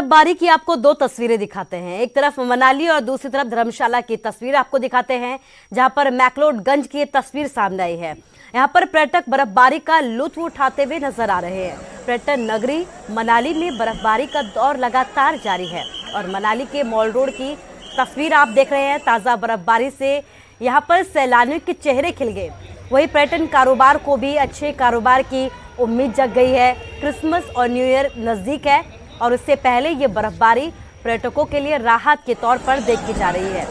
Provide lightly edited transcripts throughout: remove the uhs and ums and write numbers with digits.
बर्फबारी की आपको दो तस्वीरें दिखाते हैं। एक तरफ मनाली और दूसरी तरफ धर्मशाला की तस्वीर आपको दिखाते हैं, जहां पर मैक्लोडगंज की तस्वीर सामने आई है। यहां पर पर्यटक बर्फबारी का लुत्फ उठाते हुए नजर आ रहे हैं। पर्यटन नगरी मनाली में बर्फबारी का दौर लगातार जारी है और मनाली के मॉल रोड की तस्वीर आप देख रहे हैं। ताजा बर्फबारी से यहाँ पर सैलानियों के चेहरे खिल गए। वही पर्यटन कारोबार को भी अच्छे कारोबार की उम्मीद जग गई है। क्रिसमस और न्यू ईयर नजदीक है और इससे पहले ये बर्फबारी पर्यटकों के लिए राहत के तौर पर देखी जा रही है।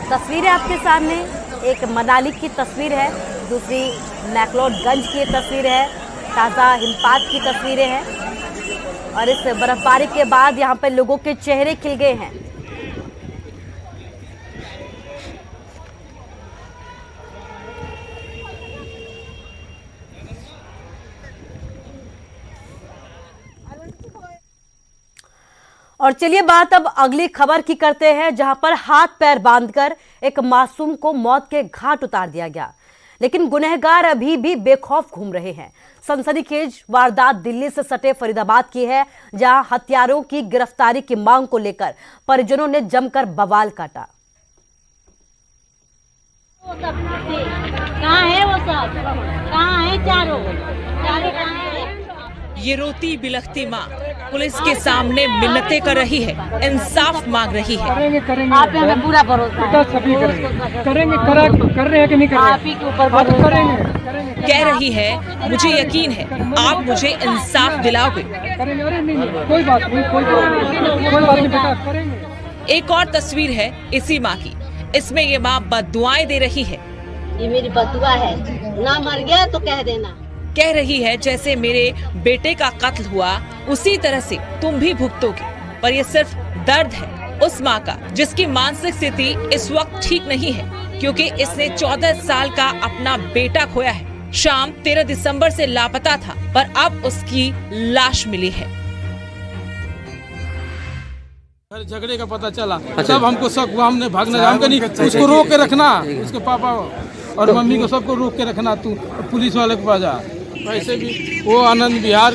तस्वीरें आपके सामने, एक मनाली की तस्वीर है, दूसरी मैक्लोडगंज की तस्वीर है। ताज़ा हिमपात की तस्वीरें हैं और इस बर्फबारी के बाद यहाँ पर लोगों के चेहरे खिल गए हैं। और चलिए बात अब अगली खबर की करते हैं, जहां पर हाथ पैर बांधकर एक मासूम को मौत के घाट उतार दिया गया, लेकिन गुनहगार अभी भी बेखौफ घूम रहे हैं। सनसनीखेज वारदात दिल्ली से सटे फरीदाबाद की है, जहां हत्यारों की गिरफ्तारी की मांग को लेकर परिजनों ने जमकर बवाल काटा। कहाँ है वो सब? कहाँ है चारों कहाँ है? ये रोती बिलखती माँ पुलिस के सामने मिन्नतें कर रही है, इंसाफ मांग रही है। आप पे हमें पूरा भरोसा है। सभी करेंगे, कर रहे हैं कि नहीं कर रहे? आप ही के ऊपर भरोसा करेंगे। कह रही है, मुझे यकीन है आप मुझे इंसाफ दिलाओगे। करेंगे। अरे नहीं, कोई बात नहीं बेटा, करेंगे। एक और तस्वीर है इसी माँ की। इसमें ये माँ बद्दुआएं दे रही है। ये मेरी बदुआ है, ना मर गया तो कह देना। कह रही है जैसे मेरे बेटे का कत्ल हुआ उसी तरह से तुम भी भुगतोगे। पर ये सिर्फ दर्द है उस माँ का जिसकी मानसिक स्थिति इस वक्त ठीक नहीं है, क्योंकि इसने 14 साल का अपना बेटा खोया है। शाम 13 दिसंबर से लापता था, पर अब उसकी लाश मिली है। झगड़े का पता चला, सब हमको शक हुआ, हमने भागना, हमको नहीं, उसको रोक के रखना, उसके पापा और मम्मी को सबको रोक के रखना, तू पुलिस वाले के पास जा। वैसे भी वो आनंद विहार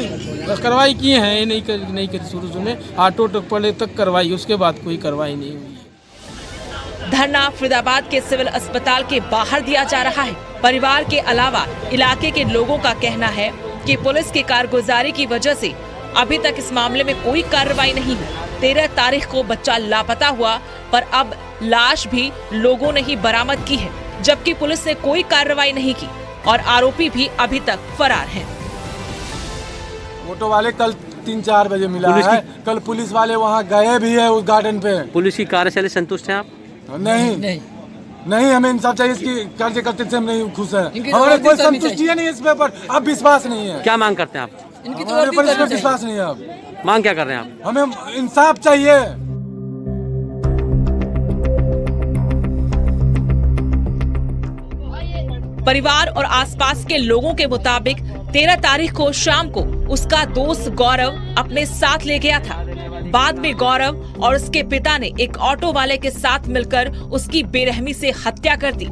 कार्रवाई किए हैं, ये नहीं करी शुरू में, ऑटो पहले तक कार्रवाई, उसके बाद कोई कार्रवाई नहीं हुई। धरना फरीदाबाद के सिविल अस्पताल के बाहर दिया जा रहा है। परिवार के अलावा इलाके के लोगों का कहना है कि पुलिस की कारगुजारी की वजह से अभी तक इस मामले में कोई कार्रवाई नहीं हुई। 13 तारीख को बच्चा लापता हुआ, पर अब लाश भी लोगों ने ही बरामद की है, जबकि पुलिस ने कोई कार्रवाई नहीं की और आरोपी भी अभी तक फरार हैं। ऑटो वाले कल 3-4 बजे मिला है, कल पुलिस वाले वहाँ गए भी है उस गार्डन पे। पुलिस की कार्यशैली संतुष्ट हैं आप? नहीं, हमें इंसाफ चाहिए। इसकी कार्य करते से हम नहीं खुश है, हमारे कोई संतुष्टि नहीं है इस पर, अब विश्वास नहीं है। क्या मांग करते हैं आप? हमारे पर इस पर विश्वास नहीं है। अब मांग क्या कर रहे हैं आप? हमें इंसाफ चाहिए। परिवार और आसपास के लोगों के मुताबिक 13 तारीख को शाम को उसका दोस्त गौरव अपने साथ ले गया था। बाद में गौरव और उसके पिता ने एक ऑटो वाले के साथ मिलकर उसकी बेरहमी से हत्या कर दी,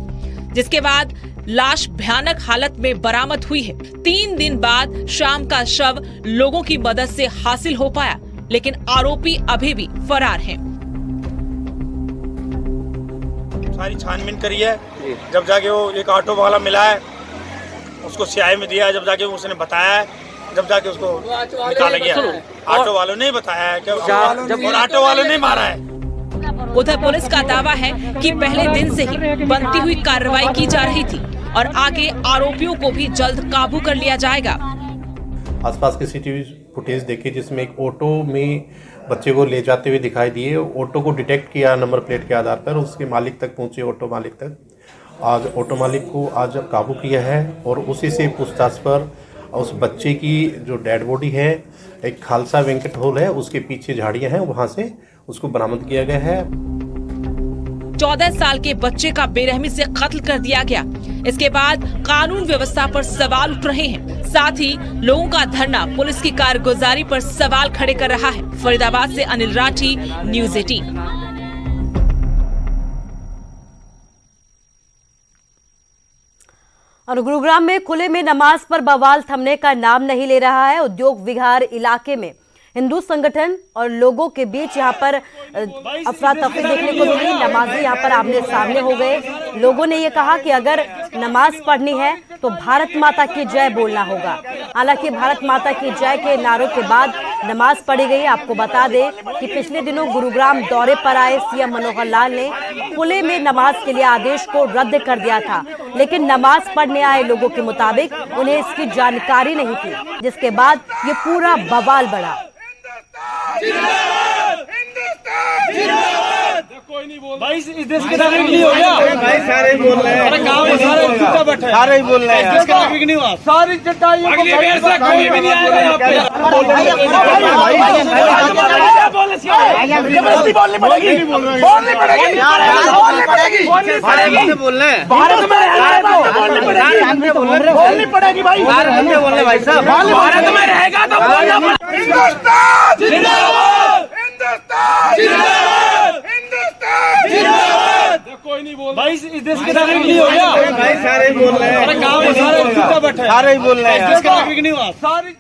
जिसके बाद लाश भयानक हालत में बरामद हुई है। 3 दिन बाद शाम का शव लोगों की मदद से हासिल हो पाया, लेकिन आरोपी अभी भी फरार हैं। सारी छानबीन करी है, जब जाके वो एक ऑटो वाला मिला है, उसको स्याही में दिया, जब जाके उसने बताया है, जब जाके उसको निकाला गया। ऑटो वालों ने बताया है और ऑटो वालों ने मारा है। उधर पुलिस का दावा है कि पहले दिन से ही बनती हुई कार्रवाई की जा रही थी और आगे आरोपियों को भी जल्द काबू कर लिया जाएगा। आसपास के सीसीटीवी फुटेज देखे जिसमें एक ऑटो में बच्चे को ले जाते हुए दिखाई दिए। ऑटो को डिटेक्ट किया नंबर प्लेट के आधार पर, उसके मालिक तक पहुंचे, ऑटो मालिक तक। आज ऑटो मालिक को आज काबू किया है और उसी से पूछताछ पर उस बच्चे की जो डेड बॉडी है, एक खालसा वेंकट हॉल है उसके पीछे झाड़ियां हैं, वहां से उसको बरामद किया गया है। 14 साल के बच्चे का बेरहमी से कत्ल कर दिया गया। इसके बाद कानून व्यवस्था पर सवाल उठ रहे हैं। साथ ही लोगों का धरना पुलिस की कारगुजारी पर सवाल खड़े कर रहा है। फरीदाबाद से अनिल राठी, न्यूज़ 18। और गुरुग्राम में खुले में नमाज पर बवाल थमने का नाम नहीं ले रहा है। उद्योग विहार इलाके में हिंदू संगठन और लोगों के बीच यहाँ पर अफरा तफरी देखने को मिली। नमाजी यहाँ पर आमने सामने हो गए। लोगों ने ये कहा कि अगर नमाज पढ़नी है तो भारत माता की जय बोलना होगा। हालांकि भारत माता की जय के नारों के बाद नमाज पढ़ी गई। आपको बता दें कि पिछले दिनों गुरुग्राम दौरे पर आए सीएम मनोहर लाल ने खुले में नमाज के लिए आदेश को रद्द कर दिया था, लेकिन नमाज पढ़ने आए लोगों के मुताबिक उन्हें इसकी जानकारी नहीं थी, जिसके बाद ये पूरा बवाल बढ़ा। भाई इस देश के नागरिक नहीं हो गया भाई, सारे ही बोल रहे हैं। अरे गांव में सारे चुपचाप बैठे, सारे ही बोल रहे हैं। देश के नागरिक नहीं हुआ, सारी चटाइयों को कोई भी नहीं आया यहाँ पे। जबरदस्ती बोलनी पड़ेगी, बोलनी पड़ेगी, बोलनी बोल रहे हैं। भारत में बोलनी पड़ेगी भाई, बोल रहे भाई साहब। भारत में रहेगा तो बोलना पड़ेगा। हिंदुस्तान जिंदाबाद, हिंदुस्तान जिंदाबाद, हिंदुस्तान जिंदाबाद। कोई नहीं बोल भाई, इस देश के नागरिक नहीं हो गया भाई, सारे ही बोल रहे हैं। अरे गांव में सारे चुपचाप बैठे, सारे ही बोल रहे हैं। देश के नागरिक नहीं हुआ, सारी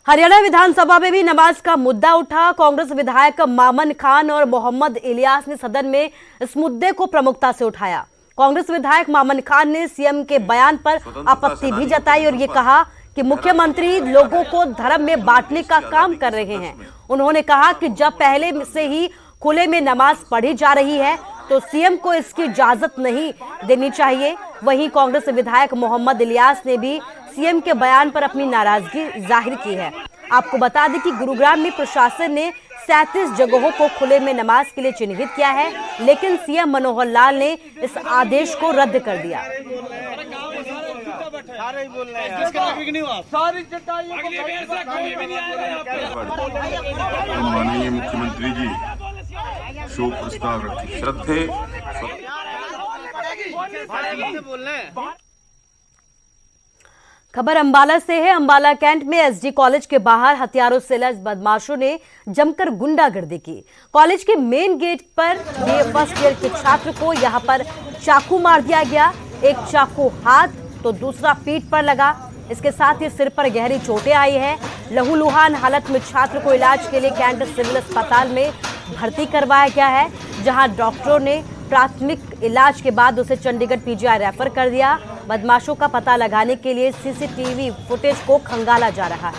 हरियाणा विधानसभा में भी नमाज का मुद्दा उठा। कांग्रेस विधायक मामन खान और मोहम्मद इलियास ने सदन में इस मुद्दे को प्रमुखता से उठाया। कांग्रेस विधायक मामन खान ने सीएम के बयान पर आपत्ति भी जताई और ये कहा कि मुख्यमंत्री लोगों को धर्म में बांटने का काम कर रहे हैं। उन्होंने कहा कि जब पहले से ही खुले में नमाज पढ़ी जा रही है तो सीएम को इसकी इजाजत नहीं देनी चाहिए। वहीं कांग्रेस विधायक मोहम्मद इलियास ने भी सीएम के बयान पर अपनी नाराजगी जाहिर की है। आपको बता दें कि गुरुग्राम में प्रशासन ने 37 जगहों को खुले में नमाज के लिए चिन्हित किया है, लेकिन सीएम मनोहर लाल ने इस आदेश को रद्द कर दिया। माननीय मुख्यमंत्री जी शोक प्रस्ताव रखे श्रद्धे। खबर अंबाला से है। अंबाला कैंट में एसडी कॉलेज के बाहर हथियारों से लैस बदमाशों ने जमकर गुंडागर्दी की। कॉलेज के मेन गेट पर बीए फर्स्ट ईयर के छात्र को यहां पर चाकू मार दिया गया। एक चाकू हाथ तो दूसरा पीठ पर लगा। इसके साथ ही सिर पर गहरी चोटें आई है। लहूलुहान हालत में छात्र को इलाज के लिए कैंट सिविल अस्पताल में भर्ती करवाया गया है, जहां डॉक्टरों ने प्राथमिक इलाज के बाद उसे चंडीगढ़ पीजीआई रेफर कर दिया। बदमाशों का पता लगाने के लिए सीसीटीवी फुटेज को खंगाला जा रहा है।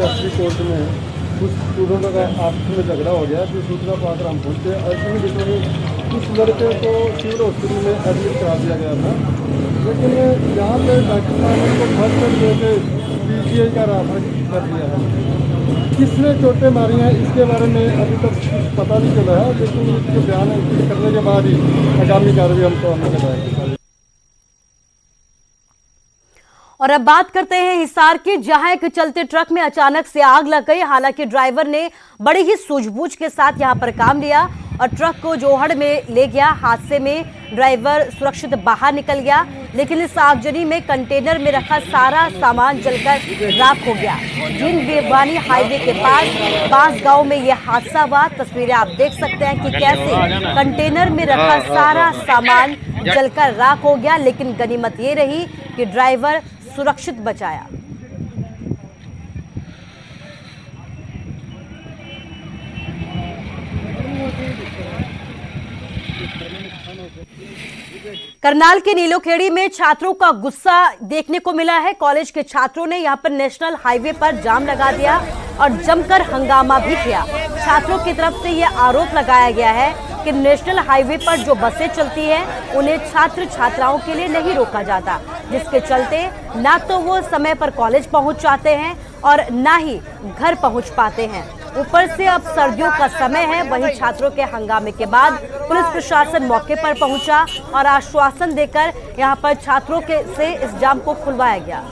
असली कोर्ट में कुछ स्टूडेंटों का आपस में झगड़ा हो गया, फिर सूचना पाकर हम पहुँचे। ऐसे में जिसमें कुछ लड़के को सिविल हॉस्पिटल में एडमिट करा दिया गया था, लेकिन यहाँ पे डॉक्टर साहब ने उनको फर्स्ट एड देके पीजीआई का रेफर कर दिया है। किसने चोटें मारी हैं इसके बारे में अभी तक कुछ पता नहीं चला है, लेकिन इसके बयान करने के बाद ही आगामी कार्रवाई हमको हमने बताया। और अब बात करते हैं हिसार की, जहां एक चलते ट्रक में अचानक से आग लग गई। हालांकि ड्राइवर ने बड़ी ही सूझबूझ के साथ यहां पर काम लिया और ट्रक को जोहड़ में ले गया। हादसे में ड्राइवर सुरक्षित बाहर निकल गया, लेकिन इस आगजनी में कंटेनर में रखा सारा सामान जलकर राख हो गया। जिन बेवानी हाईवे के पास बांसगांव में यह हादसा हुआ। तस्वीरें आप देख सकते हैं कि कैसे कंटेनर में रखा सारा सामान जलकर राख हो गया, लेकिन गनीमत ये रही कि ड्राइवर सुरक्षित बचाया। करनाल के नीलोखेड़ी में छात्रों का गुस्सा देखने को मिला है। कॉलेज के छात्रों ने यहां पर नेशनल हाईवे पर जाम लगा दिया और जमकर हंगामा भी किया। छात्रों की तरफ से यह आरोप लगाया गया है कि नेशनल हाईवे पर जो बसें चलती हैं उन्हें छात्र छात्राओं के लिए नहीं रोका जाता, जिसके चलते ना तो वो समय पर कॉलेज पहुंच जाते हैं और ना ही घर पहुंच पाते हैं। ऊपर से अब सर्दियों का समय है। वहीं छात्रों के हंगामे के बाद पुलिस प्रशासन मौके पर पहुंचा और आश्वासन देकर यहां पर छात्रों से इस जाम को खुलवाया गया।